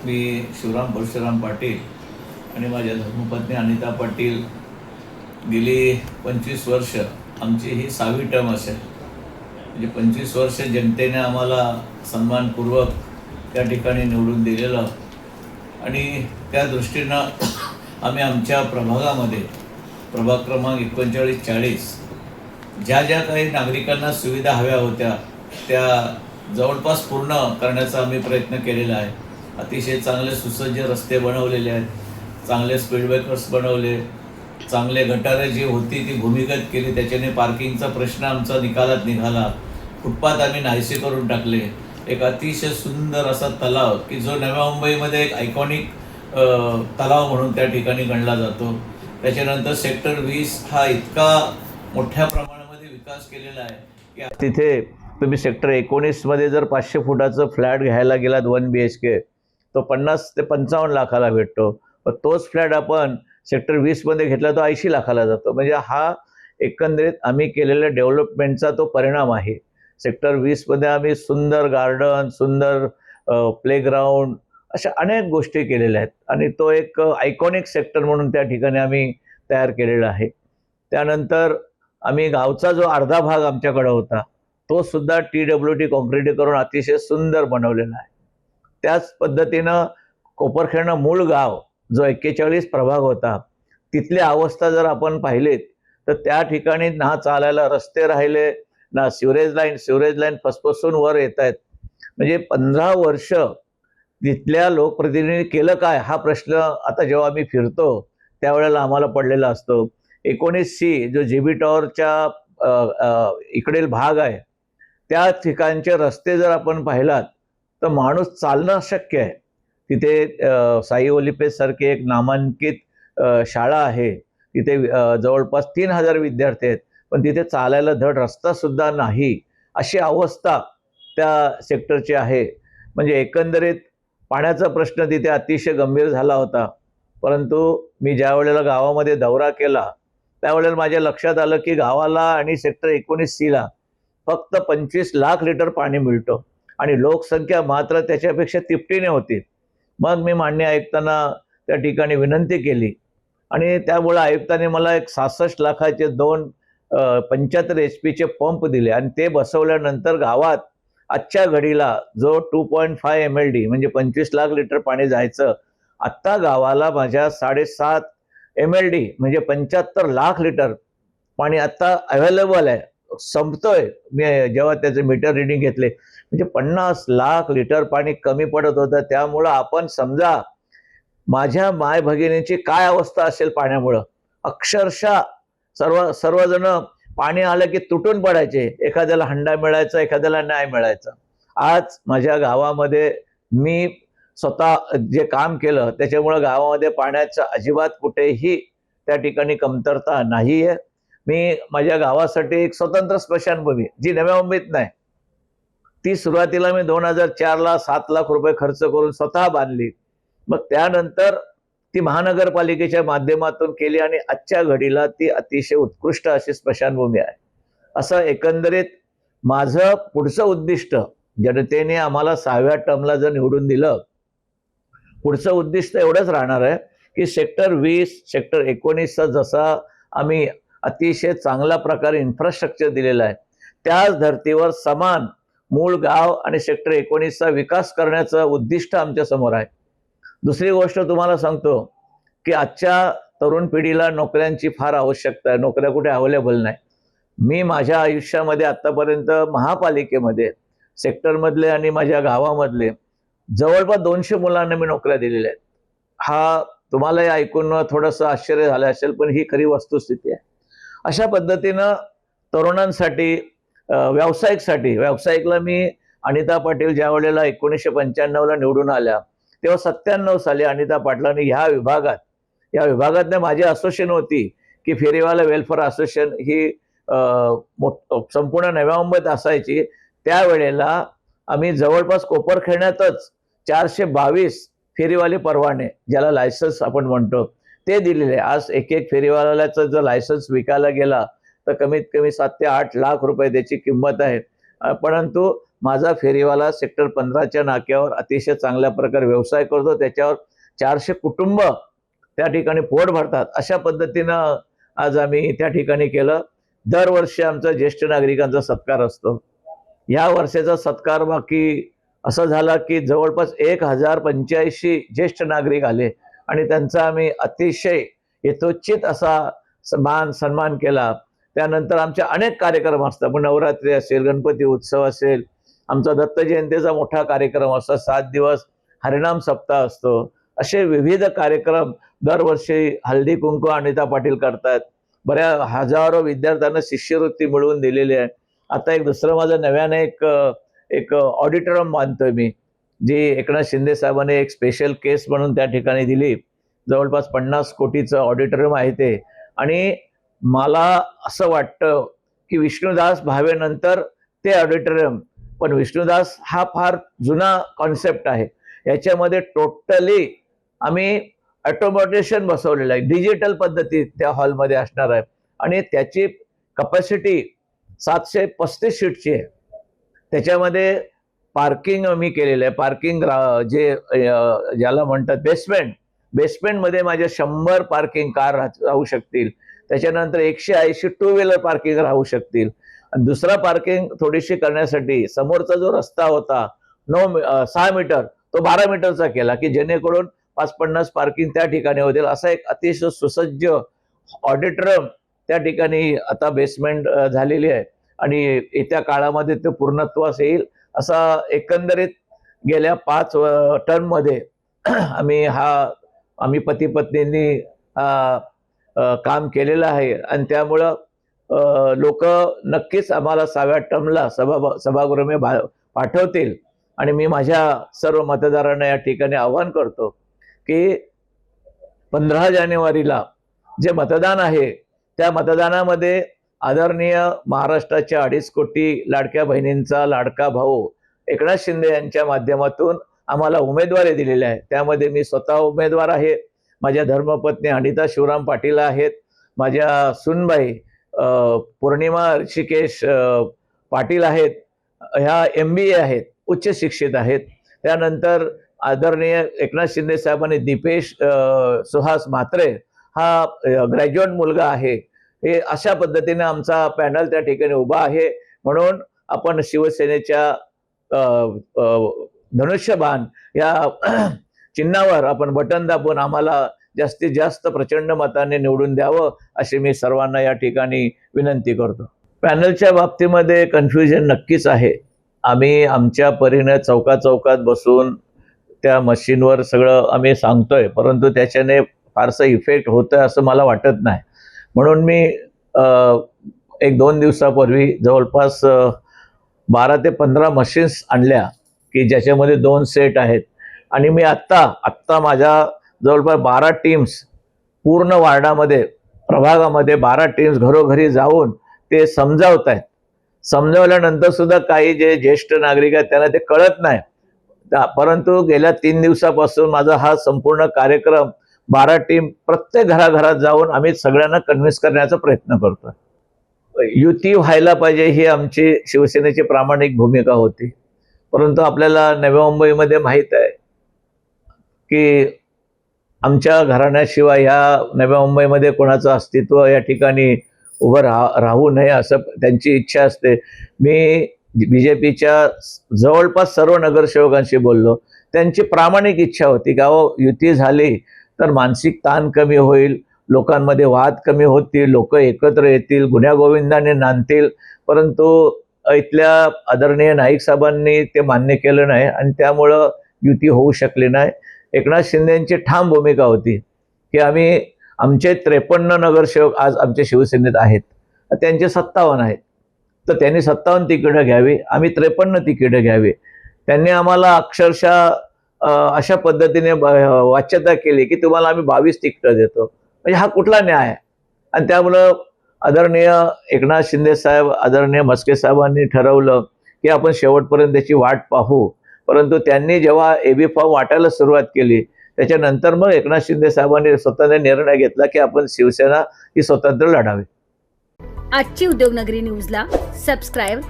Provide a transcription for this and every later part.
मी शिवराम परशुराम पाटील आणि माझ्या धर्मपत्नी अनिता पाटील गेली 25 वर्ष, आमची ही 6वी टर्म असेल. म्हणजे 25 वर्ष जनतेने आम्हाला सन्मानपूर्वक त्या ठिकाणी निवडून दिलेलं आणि त्या दृष्टीनं आम्ही आमच्या प्रभागामध्ये प्रभाग क्रमांक 39-40 ज्या ज्या काही नागरिकांना सुविधा हव्या होत्या त्या जवळपास पूर्ण करण्याचा आम्ही प्रयत्न केलेला आहे. अतिशय चांगले सुसज्ज रस्ते बनवलेले आहेत, चांगले स्पीड ब्रेकर्स बनवले, चांगले गटारे जी होती ती भूमिगत केली, त्याच्याने पार्किंगचा प्रश्न आमचा निकालात निघाला. फुटपाथ आम्ही नाहीसे करून टाकले. एक अतिशय सुंदर असा तलाव की जो नव्या मुंबईमध्ये एक आयकॉनिक तलाव म्हणून त्या ठिकाणी गणला जातो. त्याच्यानंतर सेक्टर 20 हा इतका मोठ्या प्रमाणामध्ये विकास केलेला आहे की तिथे तुम्ही सेक्टर 19मध्ये जर 500 फुटाचं फ्लॅट घ्यायला गेलात 1 BHK तो 50 ते 55 लाखाला भेटतो. पण तोच फ्लॅट आपण सेक्टर 20मध्ये घेतला तो 80 लाखाला जातो. म्हणजे हा एकंदरीत आम्ही केलेल्या डेव्हलपमेंटचा तो परिणाम आहे. सेक्टर 20मध्ये आम्ही सुंदर गार्डन, सुंदर प्लेग्राऊंड अशा अनेक गोष्टी केलेल्या आहेत आणि तो एक आयकॉनिक सेक्टर म्हणून त्या ठिकाणी आम्ही तयार केलेला आहे. त्यानंतर आम्ही गावचा जो अर्धा भाग आमच्याकडे होता तो सुद्धा TWT कॉन्क्रिटीकरण अतिशय सुंदर बनवलेला आहे. त्याच पद्धतीनं कोपरखेरणं मूळ गाव जो 41 प्रभाग होता तिथली अवस्था जर आपण पाहिलीत तर त्या ठिकाणी ना चालायला रस्ते राहिले, ना सिवरेज लाईन फसफसून वर येत आहेत. म्हणजे 15 वर्ष तिथल्या लोकप्रतिनिधी केलं काय हा प्रश्न आता जेव्हा आम्ही फिरतो त्यावेळेला आम्हाला पडलेला असतो. 19C जो GB टॉवरच्या इकडील भाग आहे त्या ठिकाणचे रस्ते जर आपण पाहिलात तर माणूस चालणं अशक्य आहे. तिथे साई ओलिपे सारखी एक नामांकित शाळा आहे, तिथे जवळपास 3000 विद्यार्थी आहेत, पण तिथे चालायला धड रस्ता सुद्धा नाही अशी अवस्था त्या सेक्टरची आहे. म्हणजे एकंदरीत पाण्याचा प्रश्न तिथे अतिशय गंभीर झाला होता. परंतु मी ज्या वेळेला गावामध्ये दौरा केला त्यावेळेला माझ्या लक्षात आलं की गावाला आणि सेक्टर 19C फक्त 25 लाख लिटर पाणी मिळतं आणि लोकसंख्या मात्र त्याच्यापेक्षा तिपटीने होती. मग मी माननीय आयुक्तांना त्या ठिकाणी विनंती केली आणि त्यामुळे आयुक्तांनी मला एक 66 लाखाचे 2 75 HP पंप दिले आणि ते बसवल्यानंतर गावात आजच्या घडीला जो 2.5 MLD म्हणजे 25 लाख लिटर पाणी जायचं, आत्ता गावाला माझ्या 7.5 MLD म्हणजे 75 लाख लिटर पाणी आत्ता अवेलेबल आहे. संपतोय. मी जेव्हा त्याचे मीटर रिडिंग घेतले म्हणजे 50 लाख लिटर पाणी कमी पडत होतं. त्यामुळं आपण समजा माझ्या माय भगिनीची काय अवस्था असेल पाण्यामुळं. अक्षरशः सर्वजण पाणी आलं की तुटून पडायचे. एखाद्याला हंडा मिळायचा, एखाद्याला नाही मिळायचा. आज माझ्या गावामध्ये मी स्वतः जे काम केलं त्याच्यामुळं गावामध्ये पाण्याचं अजिबात कुठेही त्या ठिकाणी कमतरता नाही आहे. मी माझ्या गावासाठी एक स्वतंत्र स्मशानभूमी जी नव्या मुंबईत नाही, ती सुरुवातीला मी 2004ला 7 लाख रुपये खर्च करून स्वतः बांधली. मग त्यानंतर ती महानगरपालिकेच्या माध्यमातून केली आणि आजच्या घडीला ती अतिशय उत्कृष्ट अशी स्मशानभूमी आहे. असं एकंदरीत माझं पुढचं उद्दिष्ट, जनतेने आम्हाला 6व्या टर्मला जर निवडून दिलं, पुढचं उद्दिष्ट एवढंच राहणार आहे की सेक्टर 20 सेक्टर 19चा जसा आम्ही अतिशय चांगल्या प्रकारे इन्फ्रास्ट्रक्चर दिलेलं आहे त्याच धर्तीवर समान मूळ गाव आणि सेक्टर 19चा विकास करण्याचं उद्दिष्ट आमच्या समोर आहे. दुसरी गोष्ट तुम्हाला सांगतो की आजच्या तरुण पिढीला नोकऱ्यांची फार आवश्यकता आहे. नोकऱ्या कुठे अवेलेबल नाही. मी माझ्या आयुष्यामध्ये आतापर्यंत महापालिकेमध्ये सेक्टरमधले आणि माझ्या गावामधले जवळपास 200 मुलांना मी नोकऱ्या दिलेल्या आहेत. हा तुम्हालाही ऐकून थोडंसं आश्चर्य झालं असेल पण ही खरी वस्तुस्थिती आहे. अशा पद्धतीनं तरुणांसाठी व्यावसायिकला मी अनिता पाटील ज्या वेळेला 1995ला निवडून आल्या तेव्हा 97 साली अनिता पाटलांनी ह्या विभागात माझी असोसिएशन होती की फेरीवाला वेलफेअर असोसिएशन ही संपूर्ण नव्या मुंबईत असायची. त्यावेळेला आम्ही जवळपास कोपरखेरण्यातच 422 फेरीवाले परवाने ज्याला लायसन्स आपण म्हणतो ते दिलेले. आज एक फेरीवाल्याचं जर लायसन्स विकायला गेला तर कमीत कमी 7 ते 8 लाख रुपये त्याची किंमत आहे. परंतु माझा फेरीवाला सेक्टर 15च्या नाक्यावर अतिशय चांगल्या प्रकारे व्यवसाय करतो. त्याच्यावर 400 कुटुंब त्या ठिकाणी पोट भरतात. अशा पद्धतीनं आज आम्ही त्या ठिकाणी केलं. दरवर्षी आमचा ज्येष्ठ नागरिकांचा सत्कार असतो. या वर्षाचा सत्कार बाकी असं झाला की जवळपास 1085 ज्येष्ठ नागरिक आले आणि त्यांचा आम्ही अतिशय यथोचित असा मान सन्मान केला. त्यानंतर आमचे अनेक कार्यक्रम असतात. मग नवरात्री असेल, गणपती उत्सव असेल, आमचा दत्त जयंतीचा मोठा कार्यक्रम असतो, 7 दिवस हरिनाम सप्ताह असतो. असे विविध कार्यक्रम दरवर्षी हळदी कुंकू अनिता पाटील करतात. बऱ्या हजारो विद्यार्थ्यांना शिष्यवृत्ती मिळवून दिलेली आहे. आता एक दुसरं माझं नव्याने एक ऑडिटोरियम बांधतोय मी, जी एकनाथ शिंदे साहेबांनी एक स्पेशल केस म्हणून त्या ठिकाणी दिली. जवळपास 50 कोटीचं ऑडिटोरियम आहे ते. आणि मला असं वाटतं की विष्णुदास भावेनंतर ते ऑडिटोरियम, पण विष्णुदास हा फार जुना कॉन्सेप्ट आहे. याच्यामध्ये टोटली आम्ही ऑटोमेटेशन बसवलेलं आहे. डिजिटल पद्धती त्या हॉलमध्ये असणार आहे आणि त्याची कपॅसिटी 735 सीटची आहे. त्याच्यामध्ये पार्किंग मी केलेलं आहे. पार्किंग जे ज्याला म्हणतात बेसमेंटमध्ये माझ्या 100 पार्किंग कार राहू शकतील. त्याच्यानंतर 180 टू व्हीलर पार्किंग राहू शकतील. आणि दुसरा पार्किंग थोडीशी करण्यासाठी समोरचा जो रस्ता होता 6 मीटर तो 12 मीटरचा केला की जेणेकरून 50 पार्किंग त्या ठिकाणी होतील. असा एक अतिशय सुसज्ज ऑडिटोरियम त्या ठिकाणी आता बेसमेंट झालेली आहे आणि येत्या काळामध्ये ते पूर्णत्वास येईल. असा एकंदरीत गेल्या 5 टर्ममध्ये आम्ही पती पत्नींनी काम केलेलं आहे आणि त्यामुळं लोक नक्कीच आम्हाला 6व्या टर्मला सभागृह पाठवतील. आणि मी माझ्या सर्व मतदारांना या ठिकाणी आवाहन करतो की 15 जानेवारीला जे मतदान आहे त्या मतदानामध्ये आदरणीय महाराष्ट्राच्या 2.5 कोटी लाडक्या बहिणींचा लाडका भाऊ एकनाथ शिंदे यांच्या माध्यमातून आम्हाला उमेदवारी दिलेली आहे. त्यामध्ये मी स्वतः उमेदवार आहे. माझ्या धर्मपत्नी अनिता शिवराम पाटील आहेत. माझ्या सुनबाई पौर्णिमा ऋषिकेश पाटील आहेत. ह्या MBA आहेत, उच्च शिक्षित आहेत. त्यानंतर आदरणीय एकनाथ शिंदे साहेबांनी दीपेश सुहास म्हात्रे हा ग्रॅज्युएट मुलगा आहे. हे अशा पद्धतीने आमचा पॅनल त्या ठिकाणी उभा आहे. म्हणून आपण शिवसेनेच्या धनुष्यबाण या चिन्हावर आपण बटन दाबून आम्हाला जास्तीत जास्त प्रचंड मताने निवडून द्यावं अशी मी सर्वांना या ठिकाणी विनंती करतो. पॅनलच्या बाबतीमध्ये कन्फ्युजन नक्कीच आहे. आम्ही आमच्या परीने चौकात बसून त्या मशीनवर सगळं आम्ही सांगतोय, परंतु त्याच्याने फारसा इफेक्ट होतोय असं मला वाटत नाही. म्हणून मी 1-2 दिवसापूर्वी जवळपास 12 ते 15 मशीन्स आणल्या की ज्याच्यामध्ये 2 सेट आहेत. आणि मी आत्ता माझ्या जवळपास 12 टीम्स पूर्ण वार्डामध्ये प्रभागामध्ये 12 टीम्स घरोघरी जाऊन ते समजावत आहेत. समजावल्यानंतर सुद्धा काही जे ज्येष्ठ नागरिक आहेत त्यांना ते कळत नाही. परंतु गेल्या 3 दिवसापासून माझा हा संपूर्ण कार्यक्रम 12 टीम प्रत्येक घराघरात जाऊन आम्ही सगळ्यांना कन्व्हिन्स करण्याचा प्रयत्न करतोय. युती व्हायला पाहिजे ही आमची शिवसेनेची प्रामाणिक भूमिका होती. परंतु आपल्याला नवी मुंबईमध्ये माहीत आहे की आमच्या घराण्याशिवाय ह्या नवी मुंबईमध्ये कोणाचं अस्तित्व या ठिकाणी उभं राहू नये असं त्यांची इच्छा असते. मी BJPच्या जवळपास सर्व नगरसेवकांशी बोललो. त्यांची प्रामाणिक इच्छा होती की युती झाली तर मानसिक ताण कमी होईल, लोकांमध्ये वाद कमी होतील, लोक एकत्र येतील, गुण्यागोविंदाने नांदतील. परंतु इथल्या आदरणीय नाईक साहेबांनी ते मान्य केलं नाही आणि त्यामुळं युती होऊ शकली नाही. एकनाथ शिंदेंची ठाम भूमिका होती की आमचे 53 नगरसेवक आज आमच्या शिवसेनेत आहेत, त्यांचे 57 आहेत. तर त्यांनी 57 तिकीटं घ्यावी, आम्ही 53 तिकीटं घ्यावी. त्यांनी आम्हाला अक्षरशः अशा पद्धतीने वाच्यता केली की तुम्हाला आम्ही 22 तिकीटं देतो. म्हणजे हा कुठला न्याय आहे? आणि त्यामुळं आदरणीय एकनाथ शिंदे साहेब, आदरणीय म्हस्के साहेबांनी ठरवलं की आपण शेवटपर्यंत त्याची वाट पाहू. परंतु त्यांनी जेव्हा AB फॉर्म वाटायला सुरुवात केली त्याच्यानंतर मग एकनाथ शिंदे साहेबांनी स्वतःने निर्णय घेतला की आपण शिवसेना ही स्वतंत्र लढावी. आजची उद्योगनगरी न्यूजला सबस्क्राईब,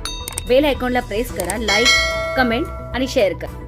बेल आयकॉनला प्रेस करा, लाईक, कमेंट आणि शेअर करा.